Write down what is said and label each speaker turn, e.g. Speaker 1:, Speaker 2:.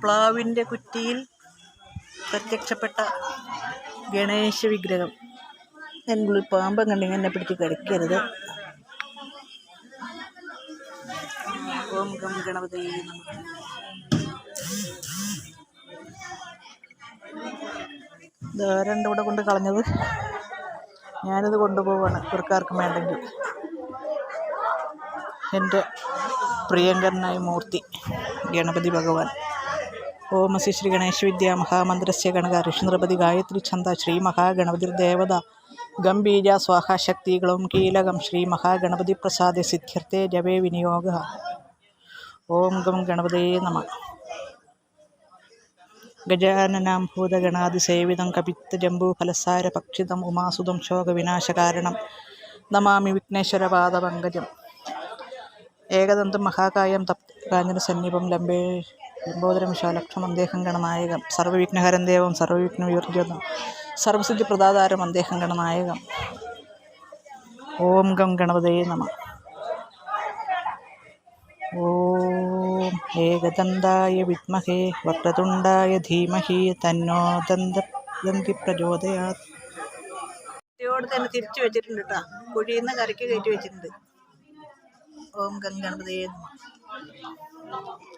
Speaker 1: പ്ലാവിൻ്റെ കുറ്റിയിൽ പ്രത്യക്ഷപ്പെട്ട ഗണേശ വിഗ്രഹം. എന്നുള്ളിൽ പാമ്പം കണ്ടെങ്കിൽ എന്നെ പിടിച്ച് കടിക്കരുത്. ഓം ഗം ഗണപതി നമഃ. ഇതാരണ്ട് ഇവിടെ കൊണ്ട് കളഞ്ഞത്? ഞാനിത് കൊണ്ടുപോവാണ് ഇവർക്കാർക്കും വേണ്ടെങ്കിൽ. എൻ്റെ പ്രിയങ്കരനായ മൂർത്തി ഗണപതി ഭഗവാൻ. ഓമസി ശ്രീ ഗണേശ വിദ്യ മഹാമന്ത്രസ്യ ഗണക ഋഷി ഗായത്രി ഛന്ദ ശ്രീ മഹാഗണപതി ദേവത ഗംഭീജ സ്വാഹാശക്തികളും കീലകം ശ്രീ മഹാഗണപതി പ്രസാദ സിദ്ധ്യർത്ഥേ ജപേ വിനിയോഗ. ഓം ഗം ഗണപതേ നമഃ. ഗജാനനാം ഭൂതഗണാതിസേവിതം കപിത്തജംബൂഫലസാര പക്ഷിതം ഉമാസുതം ശോകവിനാശകാരണം നമാമി വിഘ്നേശ്വരപാദപങ്കജം. ഏകദന്തം മഹാകായം തപ്തകാഞ്ജനസന്നിഭം ലംബോദരം വിശാലക്ഷണം വന്ദേഹം ഗണനായകം. സർവവിഘ്നഹരം ദേവം സർവവിഘ്നവിവർജ്ജിതം സർവസിദ്ധിപ്രദാതാരം വന്ദേഹം ഗണനായകം. ഓം ഗം ഗണപതേ നമഃ. ഓം ഏകദന്തായ വിദ്മഹേ വക്രതുണ്ടായ ധീമഹി തന്നോ ദന്തി പ്രചോദയാത്. കുട്ടിയോട് തന്നെ തിരിച്ചു വെച്ചിട്ടുണ്ട് കേട്ടോ. കുഴിയിൽ നിന്ന് കരയ്ക്ക് കയറ്റി വെച്ചിട്ടുണ്ട്. ഓം ഗം ഗണപതേ നമഃ.